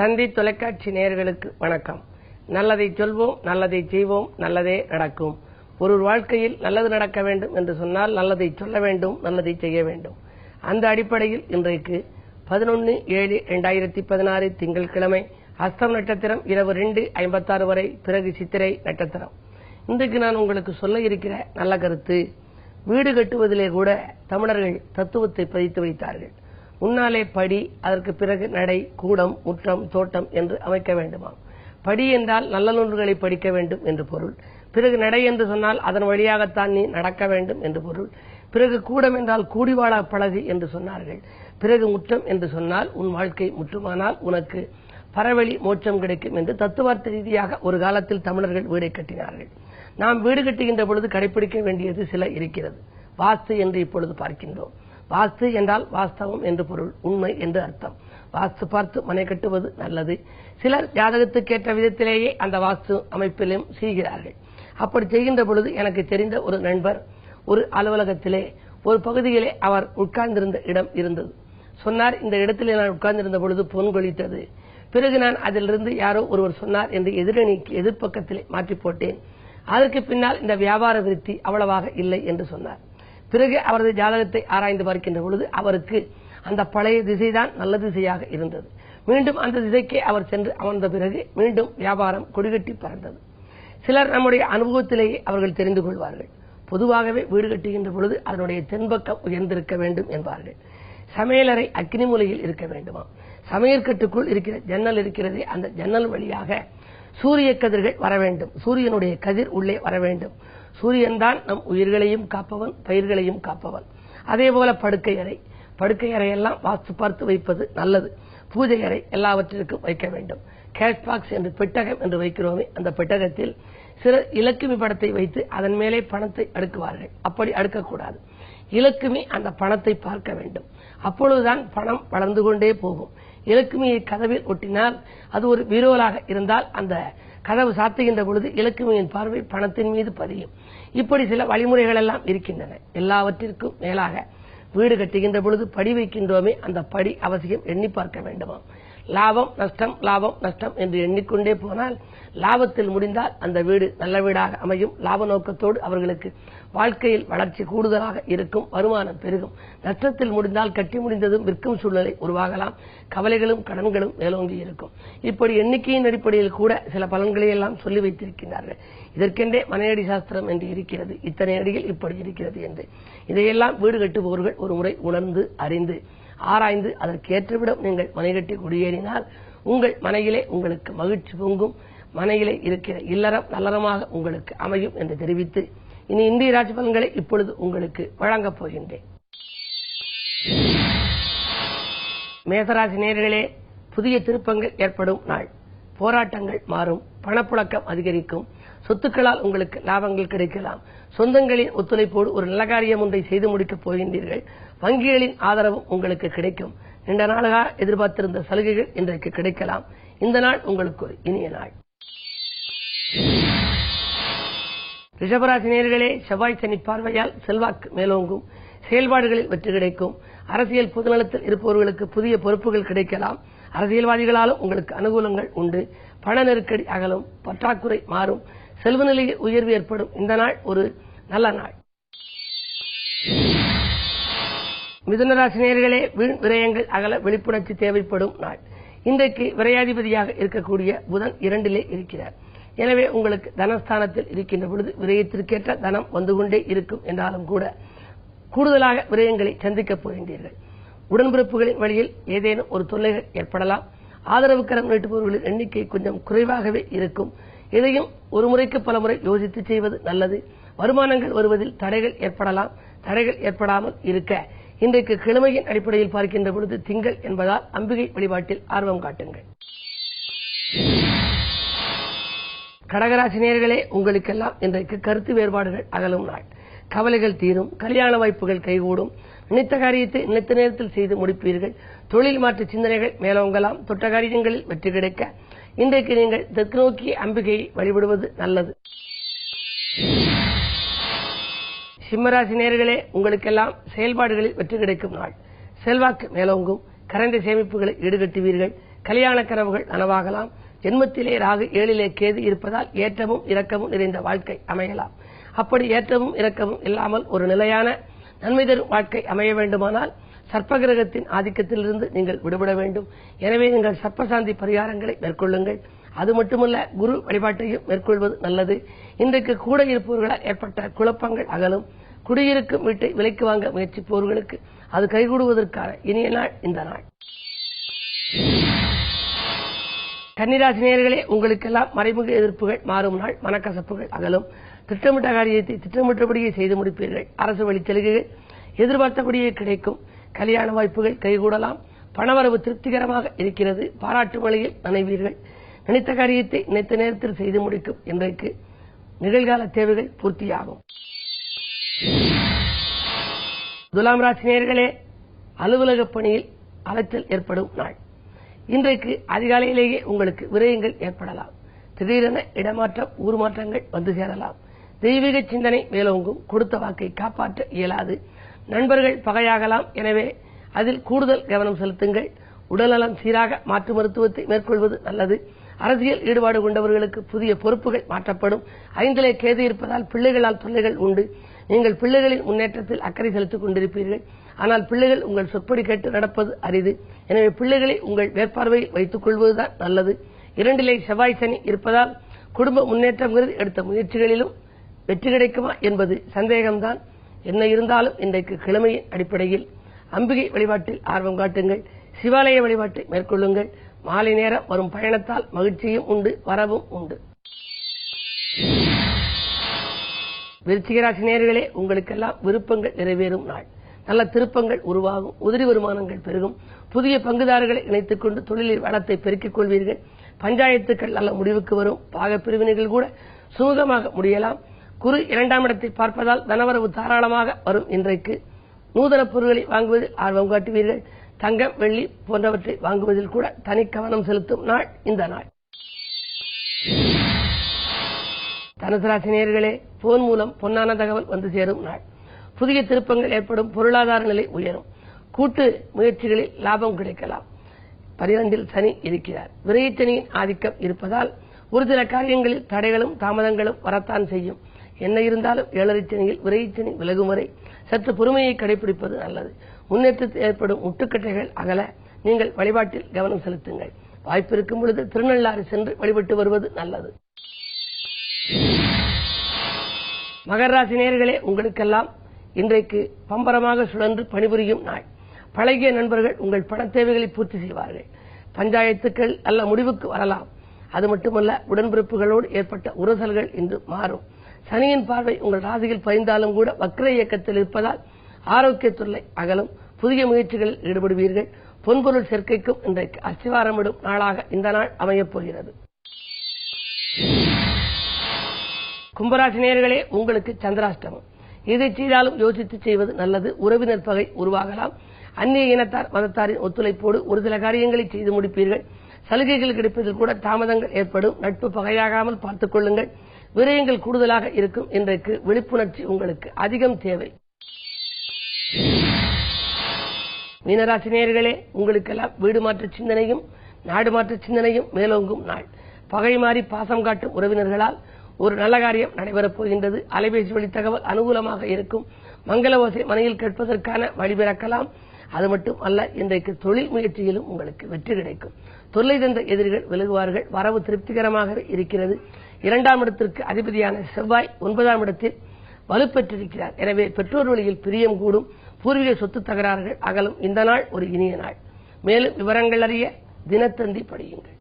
தந்தி தொலைக்காட்சி நேயர்களுக்கு வணக்கம். நல்லதை சொல்வோம், நல்லதை செய்வோம், நல்லதே நடக்கும். ஒரு வாழ்க்கையில் நல்லது நடக்க வேண்டும் என்று சொன்னால் நல்லதை சொல்ல வேண்டும், நல்லதை செய்ய வேண்டும். அந்த அடிப்படையில் இன்றைக்கு 11/7/2016 திங்கட்கிழமை அஸ்தம் நட்சத்திரம் இரவு 2:56 வரை, பிறகு சித்திரை நட்சத்திரம். இன்றைக்கு நான் உங்களுக்கு சொல்ல இருக்கிற நல்ல கருத்து, வீடு கட்டுவதிலே கூட தமிழர்கள் தத்துவத்தை பதித்து வைத்தார்கள். முன்னாலே படி, அதற்கு பிறகு நடை, கூடம், முற்றம், தோட்டம் என்று அமைக்க வேண்டுமாம். படி என்றால் நல்ல நூல்களை படிக்க வேண்டும் என்று பொருள். பிறகு நடை என்று சொன்னால் அதன் வழியாகத்தான் நீ நடக்க வேண்டும் என்று பொருள். பிறகு கூடம் என்றால் கூடி வாழ பழகு என்று சொன்னார்கள். பிறகு முற்றம் என்று சொன்னால் உன் வாழ்க்கை முற்றுமானால் உனக்கு பரவழி மோட்சம் கிடைக்கும் என்று தத்துவார்த்த ரீதியாக ஒரு காலத்தில் தமிழர்கள் வீடை கட்டினார்கள். நாம் வீடு கட்டுகின்ற பொழுது கடைபிடிக்க வேண்டியது சில இருக்கிறது. வாஸ்து என்று இப்பொழுது பார்க்கின்றோம். வாஸ்து என்றால் வாஸ்தவம் என்று பொருள், உண்மை என்று அர்த்தம். வாஸ்து பார்த்து மனை கட்டுவது நல்லது. சிலர் ஜாதகத்துக்கேற்ற விதத்திலேயே அந்த வாஸ்து அமைப்பிலும் செய்கிறார்கள். அப்படி செய்கின்ற பொழுது எனக்கு தெரிந்த ஒரு நண்பர் ஒரு அலுவலகத்திலே ஒரு பகுதியிலே அவர் உட்கார்ந்திருந்த இடம் இருந்தது. சொன்னார், இந்த இடத்திலே நான் உட்கார்ந்திருந்த பொழுது பொன் கொளித்தது. பிறகு நான் அதிலிருந்து யாரோ ஒருவர் சொன்னார் என்று எதிரணிக்கு எதிர்ப்பக்கத்திலே மாற்றி போட்டேன். அதற்கு பின்னால் இந்த வியாபார விருத்தி அவ்வளவாக இல்லை என்று சொன்னார். பிறகு அவரது ஜாதகத்தை ஆராய்ந்து பார்க்கின்ற பொழுது அவருக்கு அந்த பழைய திசைதான் நல்ல திசையாக இருந்தது. மீண்டும் அந்த திசைக்கே அவர் சென்று அமர்ந்த பிறகு மீண்டும் வியாபாரம் கொடிகட்டி பறந்தது. சிலர் நம்முடைய அனுபவத்திலேயே அவர்கள் தெரிந்து கொள்வார்கள். பொதுவாகவே வீடு கட்டுகின்ற பொழுது அதனுடைய தென்பக்கம் உயர்ந்திருக்க வேண்டும் என்பார்கள். சமையலறை அக்னி மூலையில் இருக்க வேண்டுமா? சமையற்கட்டுக்குள் இருக்கிற ஜன்னல் இருக்கிறதே, அந்த ஜன்னல் வழியாக சூரிய கதிர்கள் வர வேண்டும். சூரியனுடைய கதிர் உள்ளே வர வேண்டும். சூரியன் தான் நம் உயிர்களையும் காப்பவன், பயிர்களையும் காப்பவன். அதே போல படுக்கை அறையெல்லாம் வாஸ்து பார்த்து வைப்பது நல்லது. பூஜை அறை எல்லாவற்றிற்கும் வைக்க வேண்டும். கேஷ் பாக்ஸ் என்று பெட்டகம் என்று வைக்கிறோமே, அந்த பெட்டகத்தில் சில இலக்குமி படத்தை வைத்து அதன் மேலே பணத்தை அடுக்குவார்கள். அப்படி அடுக்கக்கூடாது. இலக்குமி அந்த பணத்தை பார்க்க வேண்டும். அப்பொழுதுதான் பணம் வளர்ந்து கொண்டே போகும். இலக்குமியை கதவில் ஒட்டினால் அது ஒரு பீரோலாக இருந்தால் அந்த கதவு சாத்துகின்ற பொழுது இலக்குமியின் பார்வை பணத்தின் மீது பதியும். இப்படி சில வழிமுறைகள் எல்லாம் இருக்கின்றன. எல்லாவற்றிற்கும் மேலாக வீடு கட்டுகின்ற பொழுது படி வைக்கின்றோமே, அந்த படி அவசியம் எண்ணி பார்க்க வேண்டுமா? லாபம் நஷ்டம், லாபம் நஷ்டம் என்று எண்ணிக்கொண்டே போனால் லாபத்தில் முடிந்தால் அந்த வீடு நல்ல வீடாக அமையும். லாப நோக்கத்தோடு அவர்களுக்கு வாழ்க்கையில் வளர்ச்சி கூடுதலாக இருக்கும், வருமானம் பெருகும். நஷ்டத்தில் முடிந்தால் கட்டி முடிந்ததும் விற்கும் சூழ்நிலை உருவாகலாம். கவலைகளும் கடன்களும் மேலோங்கி இருக்கும். இப்படி எண்ணிக்கையின் அடிப்படையில் கூட சில பலன்களை எல்லாம் சொல்லி வைத்திருக்கிறார்கள். இதற்கென்றே மனையடி சாஸ்திரம் என்று இருக்கிறது. இத்தனை அடிகள் இப்படி இருக்கிறது என்று. இதையெல்லாம் வீடு கட்டுபவர்கள் ஒரு முறை உணர்ந்து அறிந்து ஆராய்ந்து அதற்கேற்றவிடம் நீங்கள் மனை கட்டி குடியேறினால் உங்கள் மனையிலே உங்களுக்கு மகிழ்ச்சி பொங்கும். மனையிலே இருக்கிற இல்லறம் நல்லறமாக உங்களுக்கு அமையும் என்று தெரிவித்து இனி இந்திய ராசி பலன்களை இப்பொழுது உங்களுக்கு வழங்கப் போகின்றேன். மேசராசி நேயர்களே, புதிய திருப்பங்கள் ஏற்படும் நாள். போராட்டங்கள் மாறும். பணப்புழக்கம் அதிகரிக்கும். சொத்துக்களால் உங்களுக்கு லாபங்கள் கிடைக்கலாம். சொந்தங்களின் ஒத்துழைப்போடு ஒரு நல்ல காரியம் ஒன்றை செய்து முடிக்கப் போகின்றீர்கள். வங்கிகளின் ஆதரவும் உங்களுக்கு கிடைக்கும். நீண்ட நாளாக எதிர்பார்த்திருந்த சலுகைகள் இன்றைக்கு கிடைக்கலாம். இந்த நாள் உங்களுக்கு ஒரு இனிய நாள். ரிஷபராசி நேயர்களே, செவ்வாய் சனி பார்வையால் செல்வாக்கு மேலோங்கும். செயல்பாடுகளில் வெற்றி கிடைக்கும். அரசியல் பொதுநலத்தில் இருப்பவர்களுக்கு புதிய பொறுப்புகள் கிடைக்கலாம். அரசியல்வாதிகளாலும் உங்களுக்கு அனுகூலங்கள் உண்டு. பண நெருக்கடி அகலும். பற்றாக்குறை மாறும். செல்வ நிலையில் உயர்வு ஏற்படும். இந்த நாள் ஒரு நல்ல நாள். மிதுனராசி நேயர்களே, வீண் விரயங்கள் அகல விழிப்புணர்ச்சி தேவைப்படும் நாள். இன்றைக்கு விரையாதிபதியாக இருக்கக்கூடிய புதன் 2லே இருக்கிறார். எனவே உங்களுக்கு தனஸ்தானத்தில் இருக்கின்ற பொழுது விரயத்திற்கேற்ற தனம் வந்து கொண்டே இருக்கும் என்றாலும் கூட கூடுதலாக விரயங்களை சந்திக்கப் போகின்றீர்கள். உடன்பிறப்புகளின் வழியில் ஏதேனும் ஒரு தொல்லைகள் ஏற்படலாம். ஆதரவு கரம் நீட்டுபவர்களின் எண்ணிக்கை கொஞ்சம் குறைவாகவே இருக்கும். இதையும் ஒரு முறைக்கு பல முறை யோசித்து செய்வது நல்லது. வருமானங்கள் வருவதில் தடைகள் ஏற்படலாம். தடைகள் ஏற்படாமல் இருக்க இன்றைக்கு கிழமையின் அடிப்படையில் பார்க்கின்ற பொழுது திங்கள் என்பதால் அம்பிகை வழிபாட்டில் ஆர்வம் காட்டுங்கள். கடகராசி நேயர்களே, உங்களுக்கெல்லாம் இன்றைக்கு கருத்து வேறுபாடுகள் அகலும் நாள். கவலைகள் தீரும். கல்யாண வாய்ப்புகள் கைகூடும். நினைத்த காரியத்தை நினைத்த நேரத்தில் செய்து முடிப்பீர்கள். தொழில் மாற்று சிந்தனைகள் மேலோங்கலாம். தொட்ட காரியங்களில் வெற்றி கிடைக்க இன்றைக்கு நீங்கள் தெற்கு நோக்கிய அம்பிகையை வழிபடுவது நல்லது. சிம்மராசி நேயர்களே, உங்களுக்கெல்லாம் செயல்பாடுகளில் வெற்றி கிடைக்கும் நாள். செல்வாக்கு மேலோங்கும். கரைந்த சேமிப்புகளை ஈடுகட்டுவீர்கள். கல்யாண கனவுகள் நனவாகலாம். ஜென்மத்திலே ராகு 7லே கேது இருப்பதால் ஏற்றமும் இரக்கமும் நிறைந்த வாழ்க்கை அமையலாம். அப்படி ஏற்றமும் இரக்கமும் இல்லாமல் ஒரு நிலையான நன்மை தரும் வாழ்க்கை அமைய வேண்டுமானால் சர்ப்பகிரகத்தின் ஆதிக்கத்திலிருந்து நீங்கள் விடுபட வேண்டும். எனவே நீங்கள் சர்ப்பசாந்தி பரிகாரங்களை மேற்கொள்ளுங்கள். அது மட்டுமல்ல, குரு வழிபாட்டையும் மேற்கொள்வது நல்லது. இன்றைக்கு கூட இருப்பவர்களால் ஏற்பட்ட குழப்பங்கள் அகலும். குடியிருக்கும் வீட்டை விலைக்கு வாங்க முயற்சிப்பவர்களுக்கு அது கைகூடுவதற்கான இனிய நாள் இந்த நாள். கன்னிராசி நேயர்களே, உங்களுக்கெல்லாம் மறைமுக எதிர்ப்புகள் மாறும் நாள். மனக்கசப்புகள் அகலும். திட்டமிட்ட காரியத்தை திட்டமிட்டபடியே செய்து முடிப்பீர்கள். அரசு வழி சலுகைகள் எதிர்பார்த்தபடியே கிடைக்கும். கல்யாண வாய்ப்புகள் கைகூடலாம். பணவரவு திருப்திகரமாக இருக்கிறது. பாராட்டு மழையில் நனைவீர்கள். நினைத்த காரியத்தை நினைத்த நேரத்தில் செய்து முடிக்கும். இன்றைக்கு நிகழ்கால தேவைகள் பூர்த்தியாகும். துலாம் ராசி நேயர்களே, அலுவலக பணியில் அலைச்சல் ஏற்படும் நாள். இன்றைக்கு அதிகாலையிலேயே உங்களுக்கு விரயங்கள் ஏற்படலாம். திடீரென இடமாற்றம், ஊர் மாற்றங்கள் வந்து சேரலாம். தெய்வீக சிந்தனை மேலோங்கும். கொடுத்த வாக்கை காப்பாற்ற இயலாது. நண்பர்கள் பகையாகலாம். எனவே அதில் கூடுதல் கவனம் செலுத்துங்கள். உடல்நலம் சீராக மாற்று மருத்துவத்தை மேற்கொள்வது நல்லது. அரசியல் ஈடுபாடு கொண்டவர்களுக்கு புதிய பொறுப்புகள் மாற்றப்படும். 5லே கேது இருப்பதால் பிள்ளைகளால் தொல்லைகள் உண்டு. நீங்கள் பிள்ளைகளின் முன்னேற்றத்தில் அக்கறை செலுத்திக் கொண்டிருப்பீர்கள். ஆனால் பிள்ளைகள் உங்கள் சொற்படி கேட்டு நடப்பது அரிது. எனவே பிள்ளைகளை உங்கள் மேற்பார்வையில் வைத்துக் கொள்வதுதான் நல்லது. 2லே செவ்வாய் சனி இருப்பதால் குடும்ப முன்னேற்றம் எடுத்த முயற்சிகளிலும் வெற்றி கிடைக்குமா என்பது சந்தேகம்தான். என்ன இருந்தாலும் இன்றைக்கு கிழமையின் அடிப்படையில் அம்பிகை வழிபாட்டில் ஆர்வம் காட்டுங்கள். சிவாலய வழிபாட்டை மேற்கொள்ளுங்கள். மாலை நேரம் வரும் பயணத்தால் மகிழ்ச்சியும் உண்டு, வரவும் உண்டு. விருச்சிக ராசி நேயர்களே, உங்களுக்கெல்லாம் விருப்பங்கள் நிறைவேறும் நாள். நல்ல திருப்பங்கள் உருவாகும். உதிரி வருமானங்கள் பெருகும். புதிய பங்குதாரர்களை இணைத்துக் கொண்டு தொழிலில் வளத்தை பெருக்கிக் கொள்வீர்கள். பஞ்சாயத்துக்கள் நல்ல முடிவுக்கு வரும். பாக பிரிவினைகள் கூட சுமூகமாக முடியலாம். குரு 2ஆம் இடத்தை பார்ப்பதால் தனவரவு தாராளமாக வரும். இன்றைக்கு நூதன பொருட்களை வாங்குவதில் ஆர்வம் காட்டுவீர்கள். தங்கம், வெள்ளி போன்றவற்றை வாங்குவதில் கூட தனி கவனம் செலுத்தும் நாள் இந்த நாள். தனுசு ராசி நேயர்களே, போன் மூலம் பொன்னான தகவல் வந்து சேரும் நாள். புதிய திருப்பங்கள் ஏற்படும். பொருளாதார நிலை உயரும். கூட்டு முயற்சிகளில் லாபம் கிடைக்கலாம். 12ல் சனி இருக்கிறார். விரைச்சனியின் ஆதிக்கம் இருப்பதால் ஒரு சில காரியங்களில் தடைகளும் தாமதங்களும் வரத்தான் செய்யும். என்ன இருந்தாலும் 7ரை சனியில் விரைச்சனி விலகும் வரை சற்று பொறுமையை கடைபிடிப்பது நல்லது. முன்னேற்றத்தில் ஏற்படும் முட்டுக்கட்டைகள் அகல நீங்கள் வழிபாட்டில் கவனம் செலுத்துங்கள். வாய்ப்பு இருக்கும் பொழுது திருநள்ளாறு சென்று வழிபட்டு வருவது நல்லது. மகர ராசி நேயர்களே, உங்களுக்கெல்லாம் இன்றைக்கு பம்பரமாக சுழன்று பணிபுரியும் நாள். பழகிய நண்பர்கள் உங்கள் பண தேவைகளை பூர்த்தி செய்வார்கள். பஞ்சாயத்துக்கள் நல்ல முடிவுக்கு வரலாம். அது மட்டுமல்ல, உடன்பிறப்புகளோடு ஏற்பட்ட உரசல்கள் இன்று மாறும். சனியின் பார்வை உங்கள் ராசியில் பதிந்தாலும் கூட வக்ர இயக்கத்தில் இருப்பதால் ஆரோக்கிய தொல்லை அகலும். புதிய முயற்சிகளில் ஈடுபடுவீர்கள். பொன்பொருள் சேர்க்கைக்கும் இன்றைக்கு அஸ்திவாரமிடும் நாளாக இந்த நாள் அமையப் போகிறது. கும்பராசி நேயர்களே, உங்களுக்கு சந்திராஷ்டமம். எதை செய்தாலும் யோசித்து செய்வது நல்லது. உறவினர் பகை உருவாகலாம். அந்நிய இனத்தார் மதத்தாரின் ஒத்துழைப்போடு ஒரு சில காரியங்களை செய்து முடிப்பீர்கள். சலுகைகள் கிடைப்பதில் கூட தாமதங்கள் ஏற்படும். நட்பு பகையாகாமல் பார்த்துக் கொள்ளுங்கள். விரயங்கள் கூடுதலாக இருக்கும். இன்றைக்கு விழிப்புணர்ச்சி உங்களுக்கு அதிகம் தேவை. மீனராசி நேயர்களே, உங்களுக்கெல்லாம் வீடு மாற்ற சிந்தனையும் நாடு மாற்ற சிந்தனையும் மேலோங்கும் நாள். பகை மாறி பாசம் காட்டும் உறவினர்களால் ஒரு நல்ல காரியம் நடைபெறப் போகின்றது. அலைபேசி வழி தகவல் அனுகூலமாக இருக்கும். மங்கள ஓசை மனையில் கேட்பதற்கான வழிபிறக்கலாம். அது மட்டும் அல்ல, இன்றைக்கு தொழில் முயற்சியிலும் உங்களுக்கு வெற்றி கிடைக்கும். தொல்லை தந்த எதிரிகள் விலகுவார்கள். வரவு திருப்திகரமாக இருக்கிறது. 2ஆம் இடத்திற்கு அதிபதியான செவ்வாய் 9ஆம் இடத்தில் வலுப்பெற்றிருக்கிறார். எனவே பெற்றோர் வழியில் பிரியம் கூடும். பூர்வீக சொத்து தகராறுகள் அகலும். இந்த நாள் ஒரு இனிய நாள். மேலும் விவரங்கள் அறிய தினத்தந்தி படியுங்கள்.